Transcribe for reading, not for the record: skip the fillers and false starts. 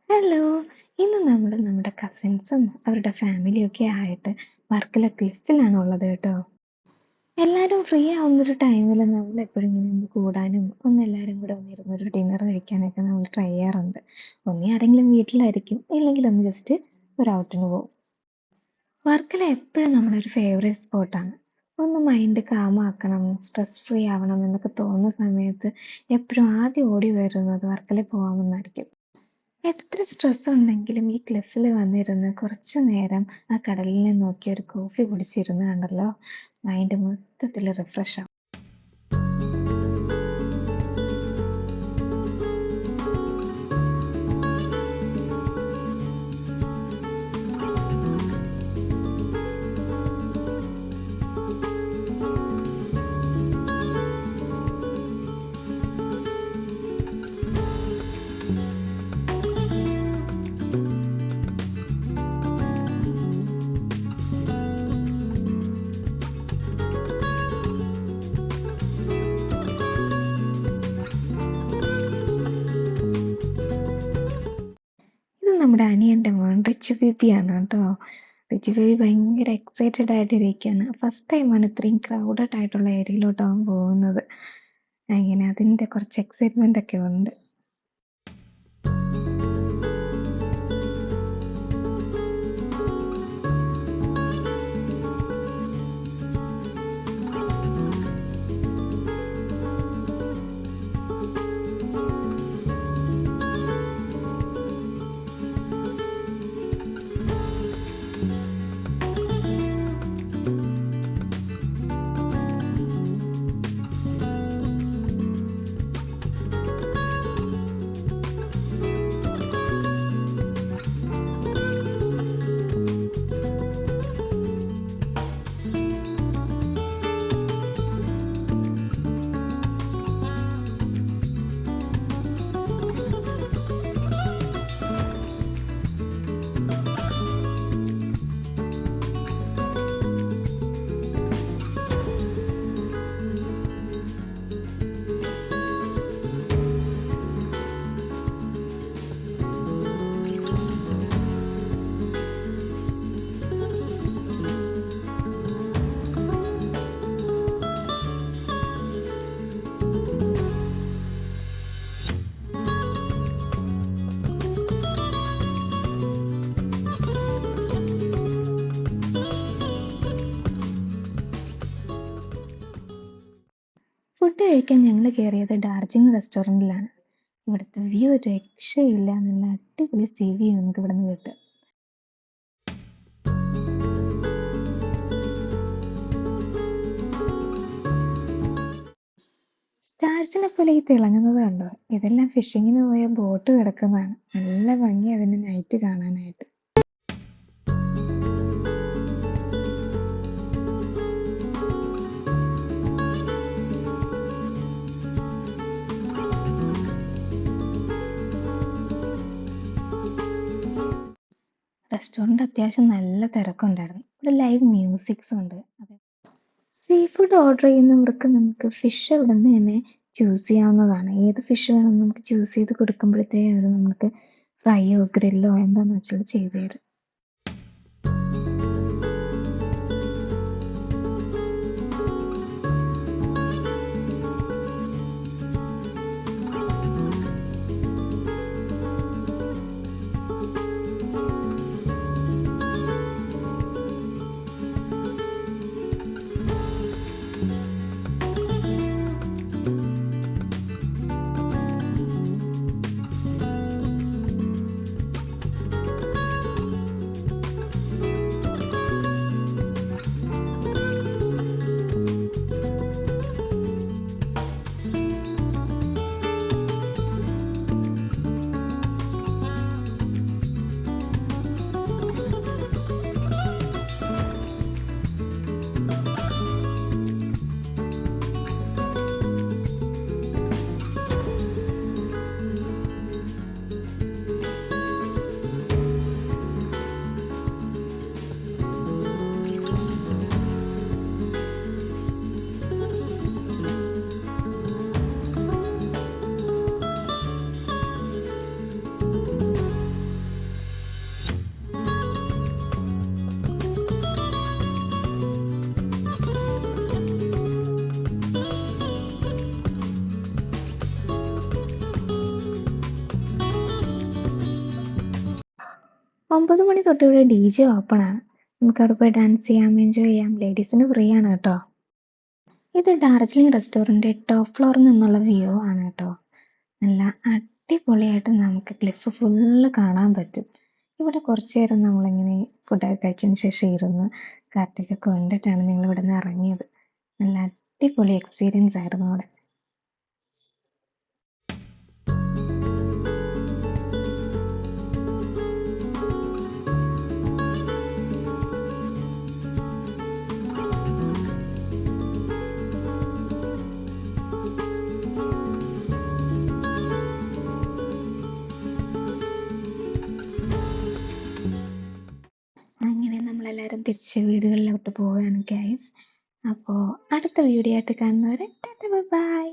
Hello! ഇന്ന് നമ്മുടെ കസിൻസും അവരുടെ ഫാമിലിയും ഒക്കെ ആയിട്ട് വർക്കല ക്ലിഫിലാണ് ഉള്ളത് കേട്ടോ. എല്ലാരും ഫ്രീ ആവുന്നൊരു ടൈമില് നമ്മളെപ്പോഴും ഇങ്ങനെ ഒന്ന് കൂടാനും, എല്ലാരും കൂടെ ഒന്നിരുന്നൊരു ഡിന്നർ കഴിക്കാനൊക്കെ നമ്മൾ ട്രൈ ചെയ്യാറുണ്ട്. ഒന്നീ ആരെങ്കിലും വീട്ടിലായിരിക്കും, ഇല്ലെങ്കിൽ ഒന്ന് ജസ്റ്റ് ഒരു ഔട്ടിന് പോവും. വർക്കല എപ്പോഴും നമ്മുടെ ഒരു ഫേവറേറ്റ് സ്പോട്ടാണ്. ഒന്ന് മൈൻഡ് കാമാക്കണം, സ്ട്രെസ് ഫ്രീ ആവണം എന്നൊക്കെ തോന്നുന്ന സമയത്ത് എപ്പോഴും ആദ്യം ഓടി വരുന്നത് വർക്കലയിൽ പോവാമെന്നായിരിക്കും. എത്ര സ്ട്രെസ് ഉണ്ടെങ്കിലും ഈ ക്ലിഫിൽ വന്നിരുന്ന് കുറച്ചു നേരം ആ കടലിനെ നോക്കി ഒരു കോഫി കുടിച്ചിരുന്ന് കണ്ടല്ലോ, മൈൻഡ് മൊത്തത്തിൽ റിഫ്രഷ് ആവും. ഇത് നമ്മുടെ അനിയൻ്റെ മോൻ റിച്ചു ബേബിയാണ് കേട്ടോ. റിച്ചു ബേബി ഭയങ്കര എക്സൈറ്റഡ് ആയിട്ടിരിക്കുകയാണ്. ഫസ്റ്റ് ടൈമാണ് ഇത്രയും ക്രൗഡഡ് ആയിട്ടുള്ള ഏരിയയിലോട്ട് അവൻ പോകുന്നത്. അങ്ങനെ അതിൻ്റെ കുറച്ച് എക്സൈറ്റ്മെന്റ് ഒക്കെ ഉണ്ട്. ഫുഡ് കഴിക്കാൻ ഞങ്ങൾ കയറിയത് ഡാർജിലിംഗ് റെസ്റ്റോറൻറ്റിലാണ്. ഇവിടുത്തെ വ്യൂ ഒരു രക്ഷയില്ല, നല്ല അടിപൊളി സീ വ്യൂ നമുക്ക് ഇവിടെ നിന്ന് കിട്ടും. സ്റ്റാർസിനെ പോലെ ഈ തിളങ്ങുന്നത് കണ്ടോ, ഇതെല്ലാം ഫിഷിങ്ങിന് പോയ ബോട്ട് കിടക്കുന്നതാണ്. നല്ല ഭംഗി അതിന് നൈറ്റ് കാണാനായിട്ട്. റെസ്റ്റോറൻറ്റ് അത്യാവശ്യം നല്ല തിരക്കുണ്ടായിരുന്നു. ഇവിടെ ലൈവ് മ്യൂസിക്സും ഉണ്ട്. സീ ഫുഡ് ഓർഡർ ചെയ്യുന്നവർക്ക് നമുക്ക് ഫിഷ് ഇവിടെ നിന്ന് തന്നെ ചൂസ് ചെയ്യാവുന്നതാണ്. ഏത് ഫിഷ് വേണമെന്ന് നമുക്ക് ചൂസ് ചെയ്ത് കൊടുക്കുമ്പോഴത്തേക്കും അവർ നമുക്ക് ഫ്രൈയോ ഗ്രില്ലോ എന്താണെന്ന് വെച്ചാൽ ചെയ്തു തരും. 9 മണി തൊട്ട് ഇവിടെ DJ ഓപ്പൺ ആണ്. നമുക്കവിടെ പോയി ഡാൻസ് ചെയ്യാം, എൻജോയ് ചെയ്യാം. ലേഡീസിന് ഫ്രീ ആണ് കേട്ടോ. ഇത് ഡാർജിലിംഗ് റെസ്റ്റോറന്റ് ടോപ്പ് ഫ്ലോറിൽ നിന്നുള്ള വ്യൂ ആണ് കേട്ടോ. നല്ല അടിപൊളിയായിട്ട് നമുക്ക് ക്ലിഫ് ഫുള്ള് കാണാൻ പറ്റും. ഇവിടെ കുറച്ച് നേരം നമ്മളിങ്ങനെ ഫുഡൊക്കെ കഴിച്ചതിന് ശേഷം ഇരുന്ന് കാറ്റൊക്കെ കൊണ്ടിട്ടാണ് ഞങ്ങൾ ഇവിടെ നിന്ന് ഇറങ്ങിയത്. നല്ല അടിപൊളി എക്സ്പീരിയൻസ് ആയിരുന്നു അവിടെ. അങ്ങനെ നമ്മളെല്ലാവരും തിരിച്ച് വീടുകളിലോട്ട് പോവുകയാണ് ഗൈസ്. അപ്പോൾ അടുത്ത വീഡിയോ ആയിട്ട് കാണുന്നവരെ ടാറ്റ ബൈ ബൈ.